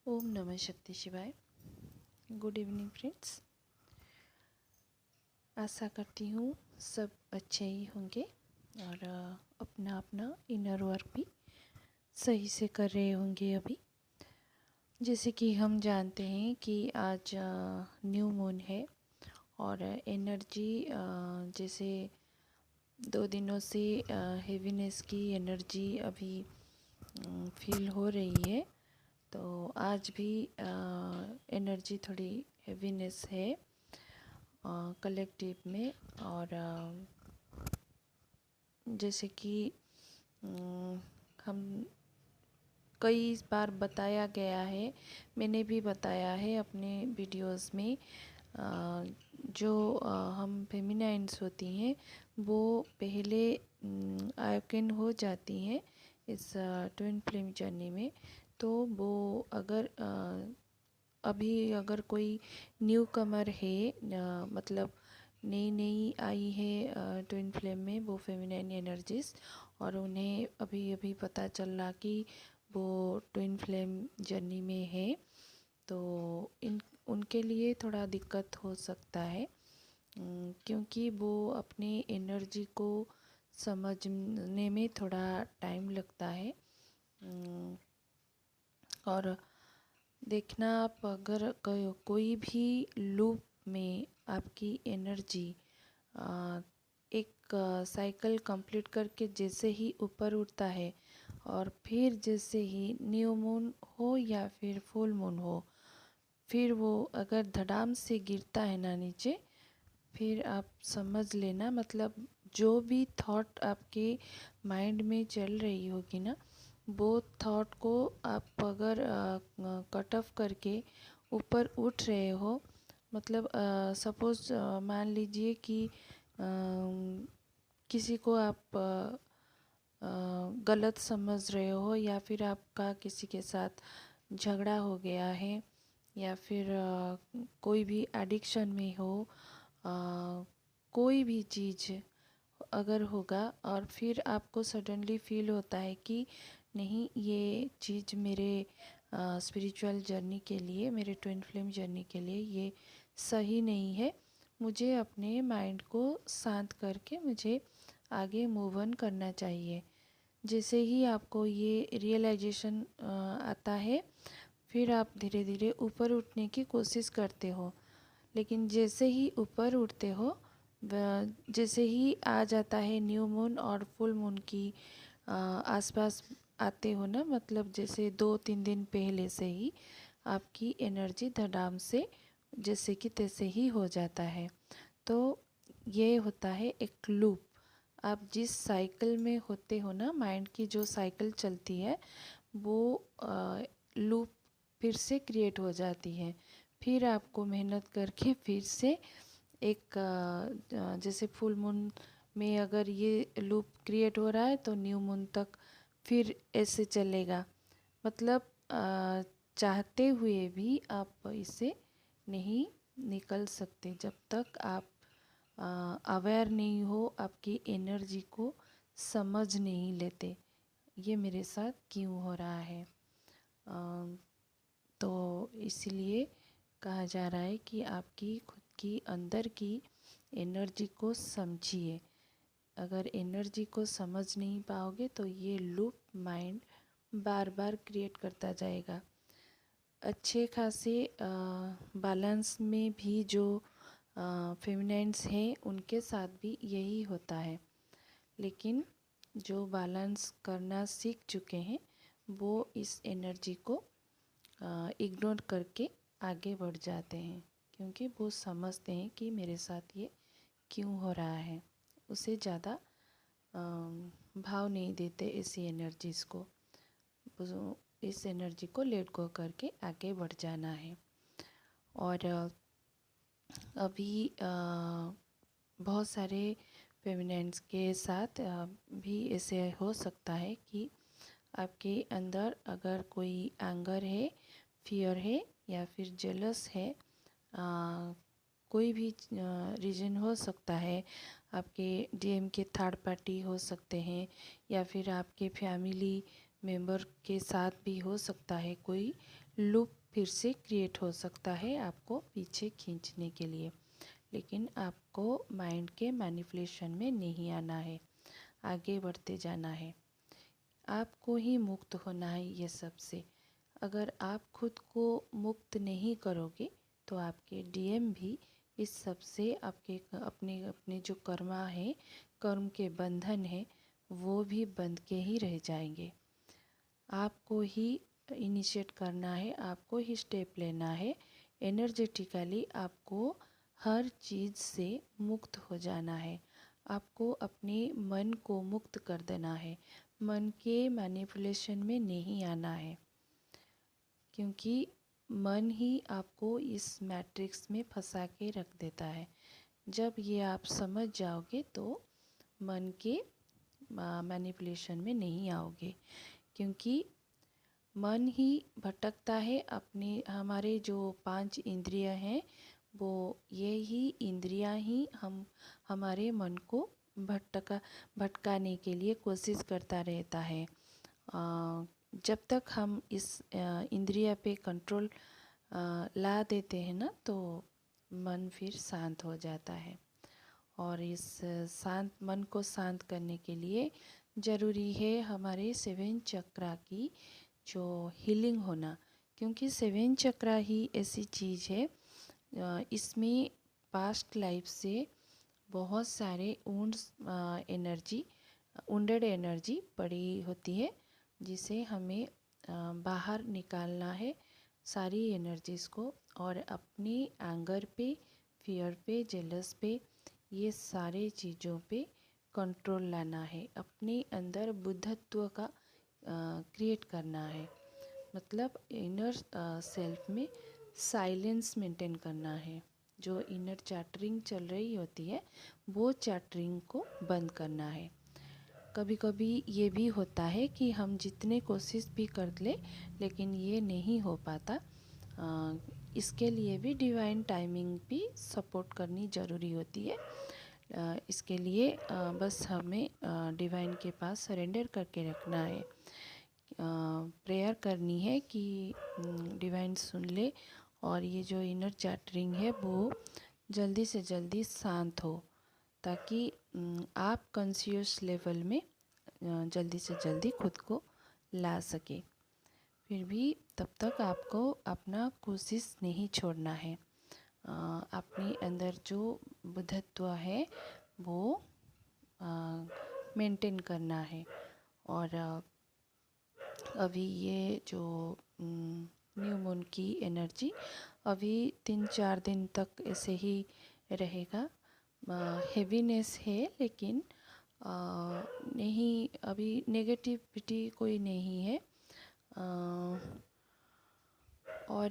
ओम नमः शक्ति शिवाय। Good evening friends. आशा करती हूँ सब अच्छे ही होंगे और अपना अपना इनर वर्क भी सही से कर रहे होंगे। अभी जैसे कि हम जानते हैं कि आज न्यू मून है और एनर्जी जैसे 2 दिनों से हेवीनेस की एनर्जी अभी फील हो रही है। तो आज भी एनर्जी थोड़ी हेवीनेस है कलेक्टिव में। और जैसे कि हम कई बार बताया गया है, मैंने भी बताया है अपने वीडियोस में, जो हम फेमिनाइन्स होती हैं वो पहले आयोकिन हो जाती हैं इस ट्विन फ्लेम जर्नी में। तो वो अगर अभी अगर कोई न्यू कमर है, मतलब नई नई आई है ट्विन फ्लेम में वो फेमिनाइन एनर्जीज, और उन्हें अभी अभी पता चल रहा कि वो ट्विन फ्लेम जर्नी में है, तो उनके लिए थोड़ा दिक्कत हो सकता है, क्योंकि वो अपने एनर्जी को समझने में थोड़ा टाइम लगता है। और देखना, आप अगर कोई भी लूप में आपकी एनर्जी एक साइकिल कंप्लीट करके जैसे ही ऊपर उठता है और फिर जैसे ही न्यू मून हो या फिर फुल मून हो, फिर वो अगर धड़ाम से गिरता है ना नीचे, फिर आप समझ लेना, मतलब जो भी थॉट आपके माइंड में चल रही होगी ना, वो थॉट को आप अगर कट ऑफ करके ऊपर उठ रहे हो, मतलब सपोज़ मान लीजिए कि किसी को आप गलत समझ रहे हो, या फिर आपका किसी के साथ झगड़ा हो गया है, या फिर कोई भी एडिक्शन में हो, कोई भी चीज़ अगर होगा, और फिर आपको सडनली फील होता है कि नहीं, ये चीज़ मेरे स्पिरिचुअल जर्नी के लिए, मेरे ट्विन फ्लेम जर्नी के लिए ये सही नहीं है, मुझे अपने माइंड को शांत करके मुझे आगे मूव ऑन करना चाहिए। जैसे ही आपको ये रियलाइजेशन आता है, फिर आप धीरे धीरे ऊपर उठने की कोशिश करते हो। लेकिन जैसे ही ऊपर उठते हो, जैसे ही आ जाता है न्यू मून और फुल मून की आसपास आते हो ना, मतलब जैसे 2-3 दिन पहले से ही आपकी एनर्जी धड़ाम से जैसे कि तैसे ही हो जाता है। तो ये होता है एक लूप। आप जिस साइकिल में होते हो ना, माइंड की जो साइकिल चलती है, वो लूप फिर से क्रिएट हो जाती है। फिर आपको मेहनत करके फिर से एक जैसे फुल मून में अगर ये लूप क्रिएट हो रहा है तो न्यू मून तक फिर ऐसे चलेगा। मतलब चाहते हुए भी आप इससे नहीं निकल सकते जब तक आप अवेयर नहीं हो, आपकी एनर्जी को समझ नहीं लेते ये मेरे साथ क्यों हो रहा है। तो इसीलिए कहा जा रहा है कि आपकी खुद की अंदर की एनर्जी को समझिए। अगर एनर्जी को समझ नहीं पाओगे तो ये लूप माइंड बार बार क्रिएट करता जाएगा। अच्छे खासे बैलेंस में भी जो फेमिनाइन्स हैं उनके साथ भी यही होता है, लेकिन जो बैलेंस करना सीख चुके हैं वो इस एनर्जी को इग्नोर करके आगे बढ़ जाते हैं, क्योंकि वो समझते हैं कि मेरे साथ ये क्यों हो रहा है। उसे ज़्यादा भाव नहीं देते इसी एनर्जीज़ को, इस एनर्जी को लेट गो करके आगे बढ़ जाना है। और अभी बहुत सारे फेमिनाइन्स के साथ भी ऐसे हो सकता है कि आपके अंदर अगर कोई एंगर है, फियर है, या फिर जेलस है, कोई भी रीज़न हो सकता है। आपके डीएम के थर्ड पार्टी हो सकते हैं, या फिर आपके फैमिली मेंबर के साथ भी हो सकता है, कोई लूप फिर से क्रिएट हो सकता है आपको पीछे खींचने के लिए। लेकिन आपको माइंड के मैनिपुलेशन में नहीं आना है, आगे बढ़ते जाना है। आपको ही मुक्त होना है ये सब से। अगर आप खुद को मुक्त नहीं करोगे तो आपके डीएम भी इस सब से आपके अपने अपने जो कर्मा है, कर्म के बंधन है, वो भी बंध के ही रह जाएंगे। आपको ही इनिशिएट करना है, आपको ही स्टेप लेना है। एनर्जेटिकली आपको हर चीज़ से मुक्त हो जाना है। आपको अपने मन को मुक्त कर देना है, मन के मैनिपुलेशन में नहीं आना है, क्योंकि मन ही आपको इस मैट्रिक्स में फंसा के रख देता है। जब ये आप समझ जाओगे तो मन के मैनिपुलेशन में नहीं आओगे, क्योंकि मन ही भटकता है। अपने हमारे जो 5 इंद्रियां हैं, वो ये ही इंद्रियां ही हमारे मन को भटकाने के लिए कोशिश करता रहता है। जब तक हम इस इंद्रिया पे कंट्रोल ला देते हैं ना, तो मन फिर शांत हो जाता है। और इस शांत मन को शांत करने के लिए ज़रूरी है हमारे 7 चक्रा की जो हीलिंग होना, क्योंकि 7 चक्रा ही ऐसी चीज़ है, इसमें पास्ट लाइफ से बहुत सारे वुंडेड एनर्जी पड़ी होती है, जिसे हमें बाहर निकालना है सारी एनर्जीज़ को। और अपने एंगर पे, फियर पे, जेलस पे, ये सारे चीज़ों पे कंट्रोल लाना है। अपने अंदर बुद्धत्व का क्रिएट करना है, मतलब इनर सेल्फ में साइलेंस मेंटेन करना है। जो इनर चैटरिंग चल रही होती है, वो चैटरिंग को बंद करना है। कभी कभी ये भी होता है कि हम जितने कोशिश भी कर ले, लेकिन ये नहीं हो पाता। इसके लिए भी डिवाइन टाइमिंग भी सपोर्ट करनी ज़रूरी होती है। इसके लिए बस हमें डिवाइन के पास सरेंडर करके रखना है, प्रेयर करनी है कि डिवाइन सुन ले और ये जो इनर चैटरिंग है वो जल्दी से जल्दी शांत हो, ताकि आप कॉन्शियस लेवल में जल्दी से जल्दी खुद को ला सके। फिर भी तब तक आपको अपना कोशिश नहीं छोड़ना है। अपने अंदर जो बुद्धत्व है वो मेंटेन करना है। और अभी ये जो न्यू मून की एनर्जी अभी 3-4 दिन तक ऐसे ही रहेगा। हेवीनेस है, लेकिन नहीं, अभी नेगेटिविटी कोई नहीं है। और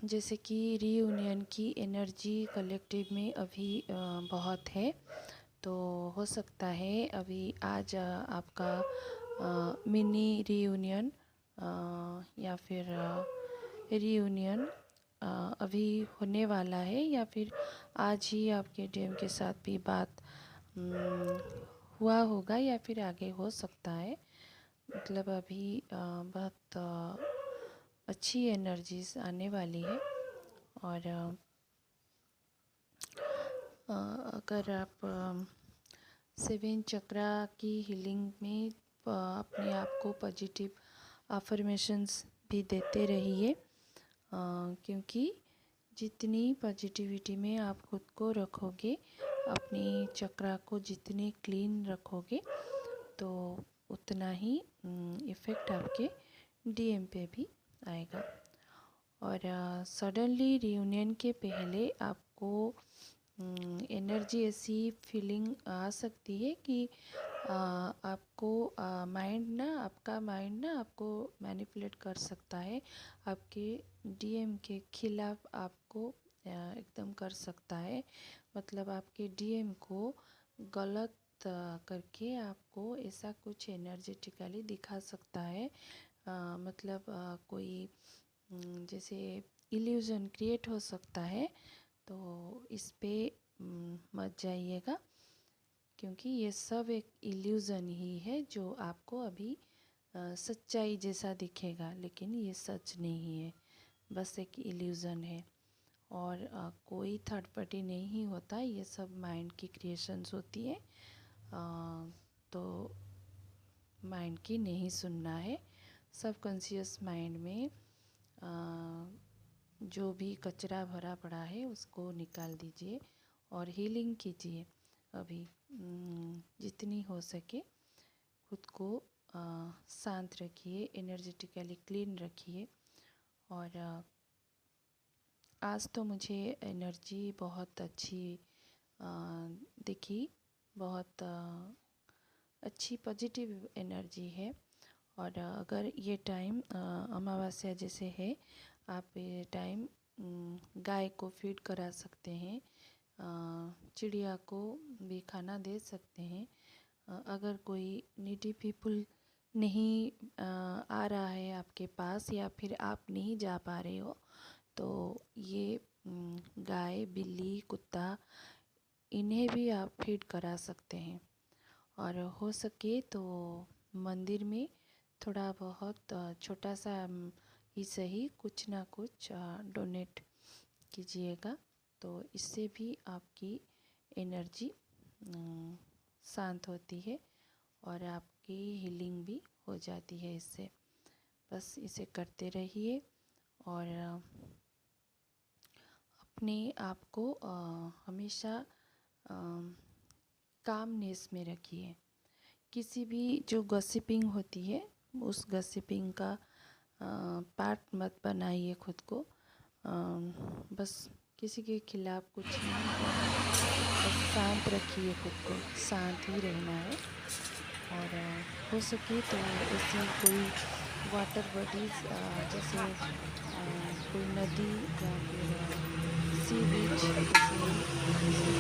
जैसे कि रीयूनियन की एनर्जी कलेक्टिव में अभी बहुत है, तो हो सकता है अभी आज आपका मिनी रीयूनियन या फिर रीयूनियन अभी होने वाला है, या फिर आज ही आपके डीएम के साथ भी बात हुआ होगा, या फिर आगे हो सकता है। मतलब अभी बहुत अच्छी एनर्जीज आने वाली है। और अगर आप 7 चक्रा की हीलिंग में अपने आप को पॉजिटिव अफर्मेशंस भी देते रहिए, क्योंकि जितनी पॉजिटिविटी में आप खुद को रखोगे, अपनी चक्रा को जितने क्लीन रखोगे, तो उतना ही इफ़ेक्ट आपके डीएम पे भी आएगा। और सडनली रियूनियन के पहले आपको एनर्जी ऐसी फीलिंग आ सकती है कि आपको आपका माइंड ना आपको मैनिपुलेट कर सकता है, आपके डीएम के खिलाफ आपको एकदम कर सकता है। मतलब आपके डीएम को गलत करके आपको ऐसा कुछ एनर्जेटिकली दिखा सकता है। मतलब कोई जैसे इल्यूज़न क्रिएट हो सकता है। तो इस पे मत जाइएगा, क्योंकि ये सब एक इल्यूज़न ही है जो आपको अभी सच्चाई जैसा दिखेगा, लेकिन ये सच नहीं है, बस एक इल्यूज़न है। और कोई थर्ड पार्टी नहीं होता, ये सब माइंड की क्रिएशंस होती है। तो माइंड की नहीं सुनना है। सबकॉन्शियस माइंड में जो भी कचरा भरा पड़ा है उसको निकाल दीजिए और हीलिंग कीजिए। अभी जितनी हो सके खुद को शांत रखिए, एनर्जेटिकली क्लीन रखिए। और आज तो मुझे एनर्जी बहुत अच्छी दिखी, बहुत अच्छी पॉजिटिव एनर्जी है। और अगर ये टाइम अमावस्या जैसे है, आप ये टाइम गाय को फीड करा सकते हैं, चिड़िया को भी खाना दे सकते हैं। अगर कोई नीडी पीपल नहीं आ रहा है आपके पास, या फिर आप नहीं जा पा रहे हो, तो ये गाय, बिल्ली, कुत्ता, इन्हें भी आप फीड करा सकते हैं। और हो सके तो मंदिर में थोड़ा बहुत छोटा सा ही सही कुछ ना कुछ डोनेट कीजिएगा, तो इससे भी आपकी एनर्जी शांत होती है और आपकी हीलिंग भी हो जाती है इससे। बस इसे करते रहिए और अपने आप को हमेशा कामनेस में रखिए। किसी भी जो गॉसिपिंग होती है, उस गॉसिपिंग का पार्ट मत बनाइए खुद को। बस किसी के खिलाफ कुछ नहीं करना, बस शांत रखिए खुद को, शांत ही रहना है। और हो सके तो ऐसे कोई वाटर बॉडीज़ जैसे कोई नदी या फिर सी बीच, जैसे